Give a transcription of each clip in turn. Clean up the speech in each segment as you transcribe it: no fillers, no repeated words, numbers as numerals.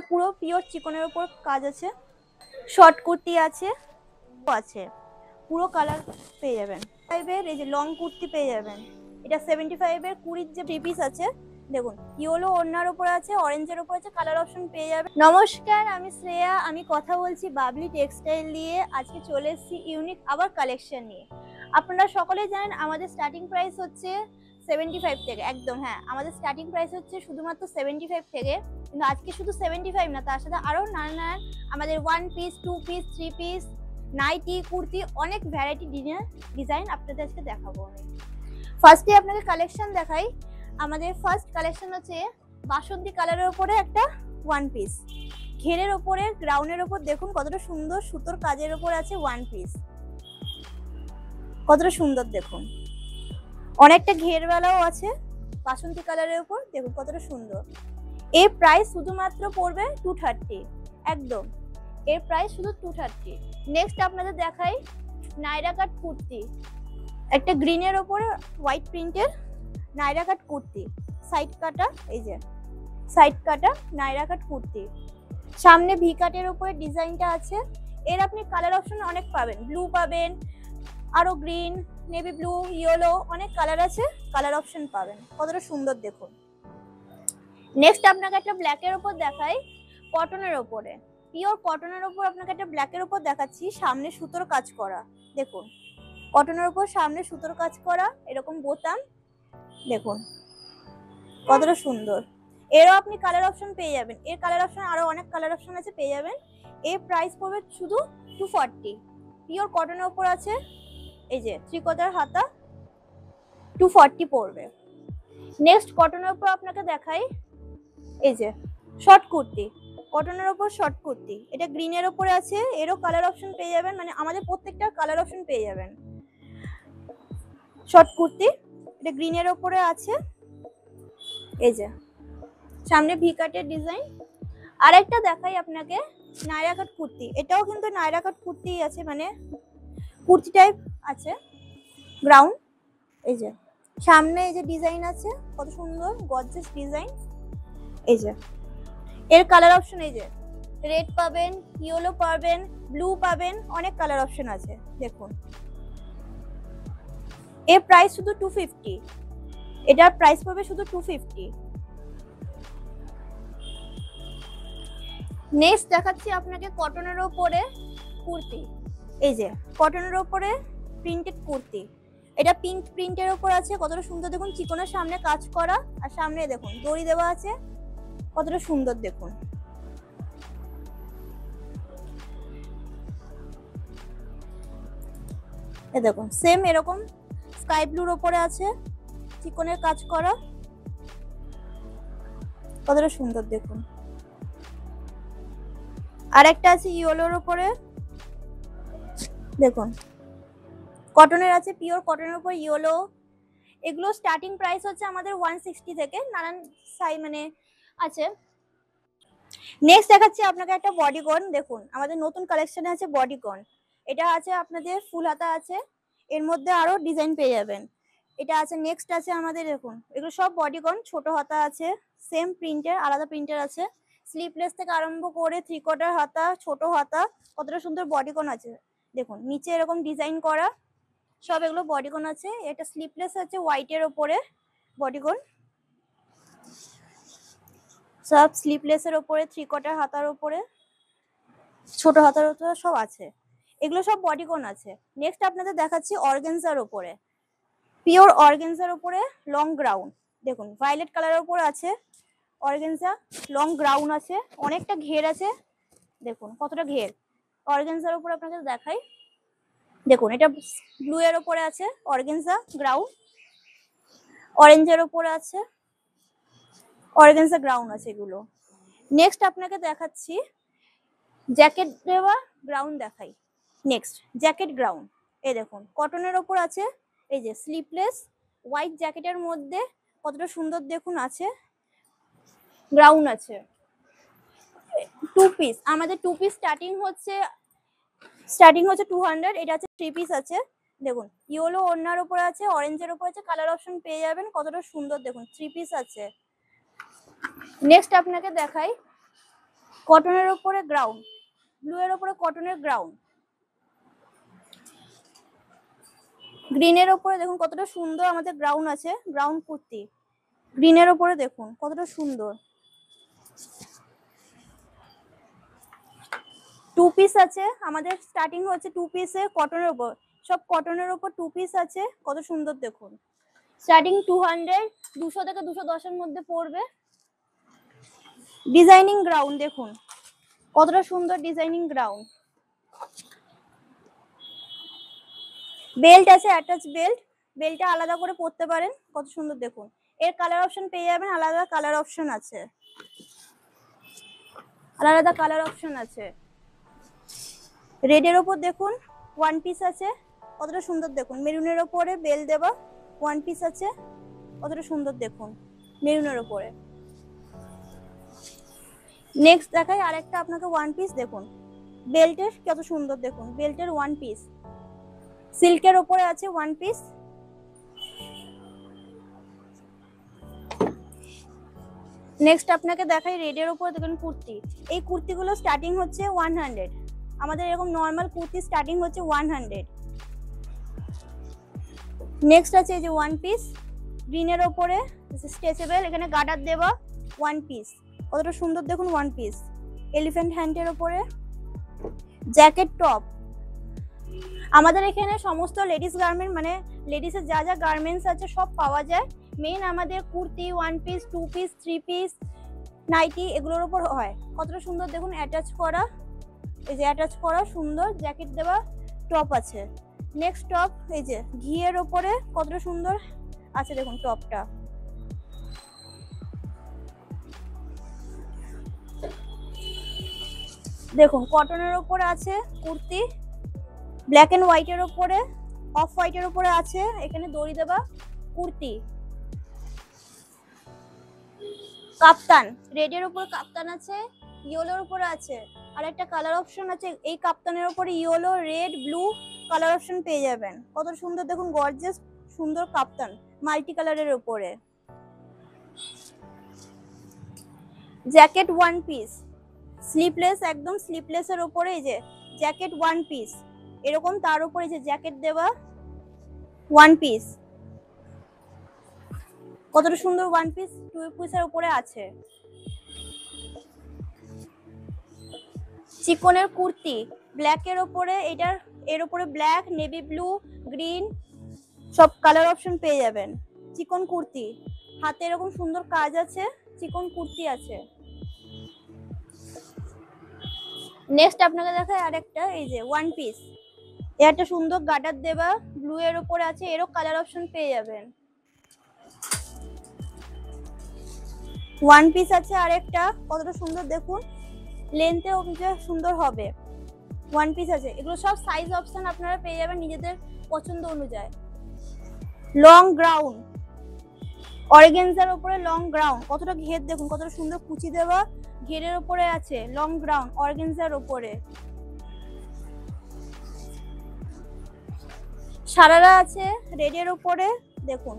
পুরো পিওর চিকনের উপর কাজ আছে, শর্ট কুর্তি আছে, পুরো কালার পেয়ে যাবেন। 5 এই যে লং কুর্তি পেয়ে যাবেন, এটা 75 20 যে 3 পিস আছে দেখুন, ইয়েলো ওড়নার উপর আছে, অরেঞ্জের উপর আছে, কালার অপশন পেয়ে যাবেন। নমস্কার, আমি শ্রেয়া, আমি কথা বলছি বাবলি টেক্সটাইল দিয়ে। আজকে চলে এসেছি ইউনিক আবার কালেকশন নিয়ে। আপনারা সকলেই জানেন আমাদের স্টার্টিং প্রাইস হচ্ছে 75 থেকে, একদম হ্যাঁ, আমাদের স্টার্টিং প্রাইস হচ্ছে শুধুমাত্র 75 থেকে। কিন্তু আজকে শুধু 75 না, তার সাথে আরো নানান আমাদের 1 piece 2 piece 3 piece nightie kurti অনেক ভ্যারাইটি ডিজাইন আপনাদের আজকে দেখাবো। আমি ফার্স্টে আপনাকে কালেকশন দেখাই। আমাদের ফার্স্ট কালেকশন হচ্ছে বাসন্তী কালারের উপরে একটা 1 পিস, ঘেরের উপরে গ্রাউন্ডের উপর দেখুন কতটা সুন্দর সুতোর কাজের উপর আছে 1 পিস, কতটা সুন্দর দেখুন, অনেকটা ঘেরওয়ালাও আছে বাসন্তী কালারের উপর, দেখুন কতটা সুন্দর। এর প্রাইস শুধুমাত্র পড়বে 230, একদম এর প্রাইস শুধু 230। নেক্সট আপনাদের দেখাই নাইরা কাট কুর্তি, একটা গ্রিনের ওপরে হোয়াইট প্রিন্টের নাইরা কাট কুর্তি, সাইড কাটা, এই যে সাইড কাটা নাইরা কাট কুর্তি, সামনে ভি কাটের উপরে ডিজাইনটা আছে। এর আপনি কালার অপশন অনেক পাবেন, ব্লু পাবেন, আরো গ্রিন, নেভি ব্লু, ইয়েলো, অনেক কালার আছে, কালার অপশন পাবেন, কতটা সুন্দর দেখুন। নেক্সট আপনাকে একটা ব্ল্যাকের উপর দেখাই, কটনের উপরে, পিওর কটনের উপর আপনাকে একটা ব্ল্যাকের উপর দেখাচ্ছি, সামনে সুতোর কাজ করা, দেখুন কটনের উপর সামনে সুতোর কাজ করা, এরকম বোতাম, দেখুন কতটা সুন্দর। এরও আপনি কালার অপশন পেয়ে যাবেন, এর কালার অপশন আরো অনেক কালার অপশন আছে পেয়ে যাবেন। এর প্রাইস পড়বে শুধু 240, পিওর কটনের উপর আছে, এই যে 3/4 হাতা, 240 পড়বে। নেক্সট কটনের উপর আপনাকে দেখাই, এই যে শর্ট কুর্তি, কটনের উপর শর্ট কুর্তি, এটা গ্রিনের উপরে আছে, এরও কালার অপশন পেয়ে যাবেন, মানে আমাদের প্রত্যেকটা কালার অপশন পেয়ে যাবেন। শর্ট কুর্তি, এটা গ্রিনের উপরে আছে, এই যে সামনে ভি কাটের ডিজাইন। আরেকটা দেখাই আপনাকে নাইরা কাট কুর্তি, এটাও কিন্তু নাইরা কাট কুর্তি আছে, মানে কুর্তি টাইপ আছে, গ্রাউন্ড, এই যে সামনে এই যে ডিজাইন আছে, কত সুন্দর গর্জিয়াস ডিজাইন, এই যে এর কালার অপশন, এই যে রেড পাবেন, ইয়েলো পাবেন, ব্লু পাবেন, অনেক কালার অপশন আছে দেখুন। এর প্রাইস শুধু 250, এটার প্রাইস পড়বে শুধু 250। নেক্সট দেখাচ্ছি আপনাকে কটনের উপরে কুর্তি, এই যে কটনের উপরে প্রিন্টেড কুর্তি, এটা পিঙ্ক প্রিন্টের উপর আছে, কতটা সুন্দর দেখুন, চিকনের সামনে কাজ করা, আর সামনে দেখুন দড়ি দেওয়া আছে, কতটা সুন্দর দেখুন। এ দেখুন সেম এরকম স্কাই ব্লুর উপরে আছে, চিকনের কাজ করা, কতটা সুন্দর দেখুন। আর একটা আছে ইয়েলোর উপরে, দেখুন কটনের আছে, পিওর কটনের উপর ইয়েলো। এগুলো স্টার্টিং প্রাইস হচ্ছে আমাদের 160 থেকে, নানান সাইজ মানে আছে। নেক্সট দেখাচ্ছি আপনাকে একটা বডিকন, দেখুন আমাদের নতুন কালেকশনে আছে বডিকন, এটা আছে আপনাদের ফুল হাতা আছে, এর মধ্যে আরো ডিজাইন পেয়ে যাবেন, এটা আছে। নেক্সট আছে আমাদের দেখুন, এগুলো সব বডিকন, ছোট হাতা আছে, সেম প্রিন্টের, আলাদা প্রিন্টার আছে, স্লিভলেস থেকে আরম্ভ করে 3/4 হাতা, ছোট হাতা, কতটা সুন্দর বডিকন আছে দেখুন, নিচে এরকম ডিজাইন করা, সব এগুলো বডিকন আছে। এটা স্লিভলেস আছে হোয়াইটের ওপরে বডিকন, সব স্লিভলেসের ওপরে, 3/4 হাতার ওপরে, ছোট হাতার ওপরে সব আছে, এগুলো সব বডিকন আছে। নেক্সট আপনাদের দেখাচ্ছি অর্গানজার ওপরে, পিওর অর্গানজার ওপরে লং গ্রাউন্ড, দেখুন ভায়োলেট কালারের উপর আছে অর্গানজা, লং গ্রাউন্ড আছে, অনেকটা ঘের আছে, দেখুন কতটা ঘের। অর্গানজার উপর আপনাদের দেখাই, দেখুন এটা ব্লু এর উপরে আছে অর্গানজা গ্রাউন্ড, অরেঞ্জের উপরে আছে অর্গানজা গ্রাউন্ড আছে এগুলো। নেক্সট আপনাকে দেখাচ্ছি জ্যাকেট দেওয়া গ্রাউন্ড দেখাই। নেক্সট জ্যাকেট গ্রাউন্ড, এই দেখুন কটনের ওপর আছে, এই যে স্লিভলেস হোয়াইট জ্যাকেটের মধ্যে কতটা সুন্দর দেখুন আছে, গ্রাউন্ড আছে। 2 পিস, আমাদের 2 পিস স্টার্টিং হচ্ছে 200, এটা আছে 3 পিস আছে, দেখুন ইয়েলো ওড়নার উপর আছে, অরেঞ্জের উপর আছে, কালার অপশন পেয়ে যাবেন, কতটা সুন্দর দেখুন 3 পিস আছে। নেক্সট আপনাকে দেখাই কটনের ওপরে গ্রাউন্ড, ব্লু এর ওপরে কটনের গ্রাউন্ড, গ্রিনের ওপরে দেখুন কতটা সুন্দর আমাদের গ্রাউন্ড আছে, গ্রাউন্ড কুর্তি গ্রিনের ওপরে দেখুন কতটা সুন্দর। 2 পিস আছে আমাদের, স্টার্টিং হচ্ছে 2 পিসে কটনের ওপর, সব কটনের ওপর 2 পিস আছে, কত সুন্দর দেখুন। স্টার্টিং 200, 200 থেকে 210 এর মধ্যে পড়বে। ডিজাইনিং গ্রাউন্ড দেখুন কতটা সুন্দর ডিজাইনিং গ্রাউন্ড। বেল্ট আছে, অ্যাটাচ বেল্ট, বেল্টটা আলাদা করে পরতে পারেন, কত সুন্দর দেখুন। এর কালার অপশন পেয়ে যাবেন, আলাদা কালার অপশন আছে, আলাদা কালার অপশন আছে। রেডের ওপর দেখুন 1 পিস আছে, কতটা সুন্দর দেখুন। মেরুনের ওপরে বেল দেওয়া 1 পিস আছে, কতটা সুন্দর দেখুন মেরুনের ওপরে। নেক্সট দেখাই আরেকটা আপনাকে 1 পিস দেখুন, বেল্টের কত সুন্দর দেখুন, বেল্টের 1 পিস সিল্কের ওপরে আছে 1 পিস। নেক্সট আপনাকে দেখাই রেডের ওপরে দেখুন কুর্তি, এই কুর্তিগুলো স্টার্টিং হচ্ছে 100, আমাদের এরকম নর্মাল কুর্তি স্টার্টিং হচ্ছে 100। নেক্সট আছে এই যে 1 পিস গ্রিনের ওপরে স্ট্রেচেবল, এখানে গার্ডার দেওয়া 1 পিস, কতটা সুন্দর দেখুন 1 পিস। এলিফ্যান্ট হ্যান্ডের ওপরে জ্যাকেট টপ, আমাদের এখানে সমস্ত লেডিস গার্মেন্ট মানে লেডিসের যা যা গার্মেন্টস আছে সব পাওয়া যায়। মেইন আমাদের kurti 1 piece 2 piece 3 piece nightie এগুলোর উপর হয়, কতটা সুন্দর দেখুন অ্যাটাচ করা, এই যে অ্যাটাচ করা সুন্দর জ্যাকেট দেওয়া টপ আছে। নেক্সট টপ এই যে ঘিয়ের ওপরে কতটা সুন্দর আছে দেখুন টপটা। দেখুন কটনের ওপরে আছে কুর্তি, ব্ল্যাক এন্ড হোয়াইটের ওপরে, অফ হোয়াইটের ওপরে আছে এখানে দড়ি দেওয়া কুর্তি। কাপ্তান, রেডের উপর কাপ্তান আছে, ইয়েলোর উপরে আছে, আর একটা কালার অপশন আছে, এই কাপ্তানের উপরে yellow red blue colour option পেয়ে যাবেন, কত সুন্দর দেখুন গর্জিয়াস সুন্দর কাপ্তান মাল্টি কালারের উপরে। জ্যাকেট 1 পিস স্লিপলেস, একদম স্লিপলেসের উপরে এই যে জ্যাকেট 1 পিস এরকম, তার উপরে যে জ্যাকেট দেওয়া 1 পিস, কতটা সুন্দর 1 পিস 2 পিসের উপরে আছে। চিকনের কুর্তি ব্ল্যাকের ওপরে, এটার এর উপরে ব্ল্যাক নেভি ব্লু গ্রিন সব কালার অপশন পেয়ে যাবেন। চিকন কুর্তি হাতে এরকম সুন্দর কাজ আছে, চিকন কুর্তি আছে। নেক্সট আপনাকে দেখায় আরেকটা এই যে 1 পিস, এর একটা সুন্দর গার্ডার দেওয়া ব্লু এর উপরে আছে, এরও কালার অপশন পেয়ে যাবেন। 1 পিস আছে আরেকটা, কতটা সুন্দর দেখুন লেন্থে অনুযায়ী সুন্দর হবে। 1 পিস আছে, এগুলো সব সাইজ অপশন আপনারা পেয়ে যাবেন নিজেদের পছন্দ অনুযায়ী। লং গ্রাউন্ড অর্গানজার উপরে লং গ্রাউন্ড, কতটা ঘের দেখুন কতটা সুন্দর কুচি দেওয়া ঘেরের উপরে আছে, লং গ্রাউন্ড অর্গানজার উপরে। সারারা আছে রেডের উপরে দেখুন,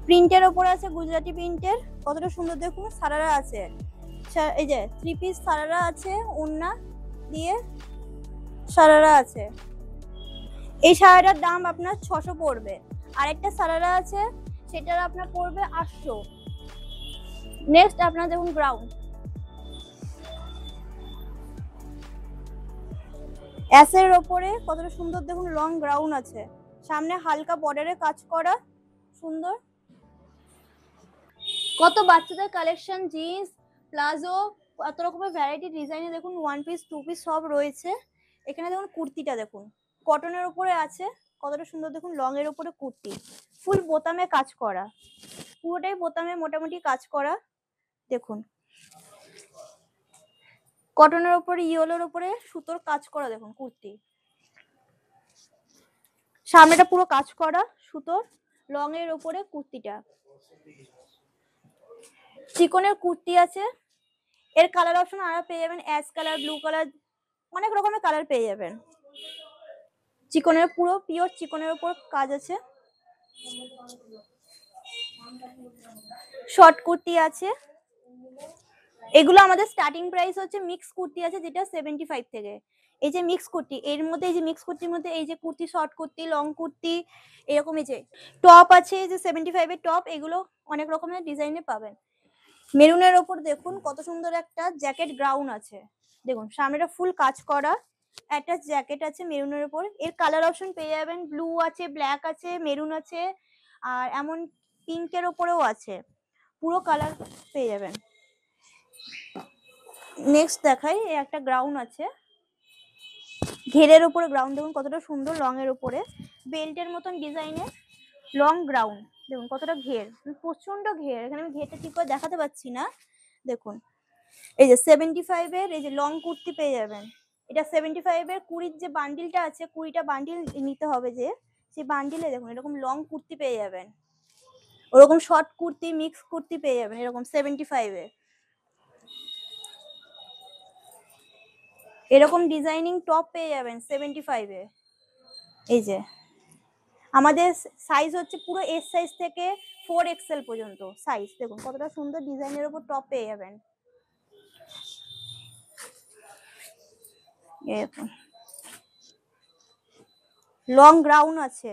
প্রিন্টের উপরে আছে গুজরাটি প্রিন্টের, কতটা সুন্দর দেখুন সারারা আছে। এই যে 3 পিস সারারা আছে, ওড়না দিয়ে সারারা আছে। এই সারারার দাম আপনার 600 পড়বে। আরেকটা সারারা আছে সেটার আপনার পড়বে 800। নেক্সট আপনার দেখুন গ্রাউন্ড অ্যাসের ওপরে, কতটা সুন্দর দেখুন লং গ্রাউন্ড আছে, সামনে হালকা বর্ডারে কাজ করা সুন্দর। কত বাচ্চাদের কালেকশন জিন্স প্লাজো কত রকমের ভ্যারাইটি ডিজাইনে দেখুন 1 পিস 2 পিস সব রয়েছে। এখানে দেখুন কুর্তিটা দেখুন কটনের উপরে আছে, কতটা সুন্দর দেখুন লং এর উপরে কুর্তি, ফুল বোতামে কাজ করা, পুরোটাই বোতামে মোটামুটি কাজ করা দেখুন। কটনের উপরে ইয়েলোর উপরে সুতোর কাজ করা দেখুন কুর্তি, সামনেটা পুরো কাজ করা সুতোর, লং এর উপরে কুর্তিটা। চিকনের কুর্তি আছে, এর কালার অপশন আরো পেয়ে যাবেন, অ্যাশ কালার ব্লু কালার অনেক রকমের কালার পেয়ে যাবেন। চিকনের পুরো পিওর চিকনের উপর কাজ আছে। শর্ট কুর্তি আছে, এগুলো আমাদের স্টার্টিং প্রাইস হচ্ছে মিক্স কুর্তি আছে যেটা 75 থেকে। এই যে মিক্স কুর্তি, এর মধ্যে এই যে মিক্স কুর্তির মধ্যে এই যে কুর্তি, শর্ট কুর্তি, লং কুর্তি, এরকম এই যে টপ আছে, এই যে 75 এর টপ, এগুলো অনেক রকমের ডিজাইনে পাবেন। মেরুনের ওপর দেখুন কত সুন্দর একটা জ্যাকেট গ্রাউন আছে, দেখুন সামনেটা ফুল কাজ করা একটা জ্যাকেট আছে মেরুনের ওপর। এর কালার অপশন পেয়ে যাবেন, ব্লু আছে, ব্ল্যাক আছে, মেরুন আছে, আর এমন পিঙ্কের ওপরেও আছে, পুরো কালার পেয়ে যাবেন। নেক্সট দেখাই, একটা গ্রাউন আছে ঘেরের উপরে, গ্রাউন দেখুন কতটা সুন্দর, লং এর উপরে বেল্টের মতন ডিজাইনের লং গ্রাউন, দেখুন কতটা ঘের, প্রচন্ড ঘের, এখানে আমি ঘেরটা ঠিক করে দেখাতে পাচ্ছি না। দেখুন এই যে 75 এর এই যে লং কুর্তি পেয়ে যাবেন, এটা 75 এর 20 যে বান্ডিলটা আছে, 20টা বান্ডিল নিতে হবে, যে সেই বান্ডিলে দেখুন এরকম লং কুর্তি পেয়ে যাবেন, ওরকম শর্ট কুর্তি, মিক্স কুর্তি পেয়ে যাবেন এরকম 75 এর। এরকম ডিজাইনিং টপ পেয়ে যাবেন 75 এ। এই যে আমাদের সাইজ হচ্ছে পুরো এস সাইজ থেকে 4XL পর্যন্ত সাইজ, দেখুন কতটা সুন্দর ডিজাইনের উপর টপ পেয়ে যাবেন। লং গ্রাউন আছে,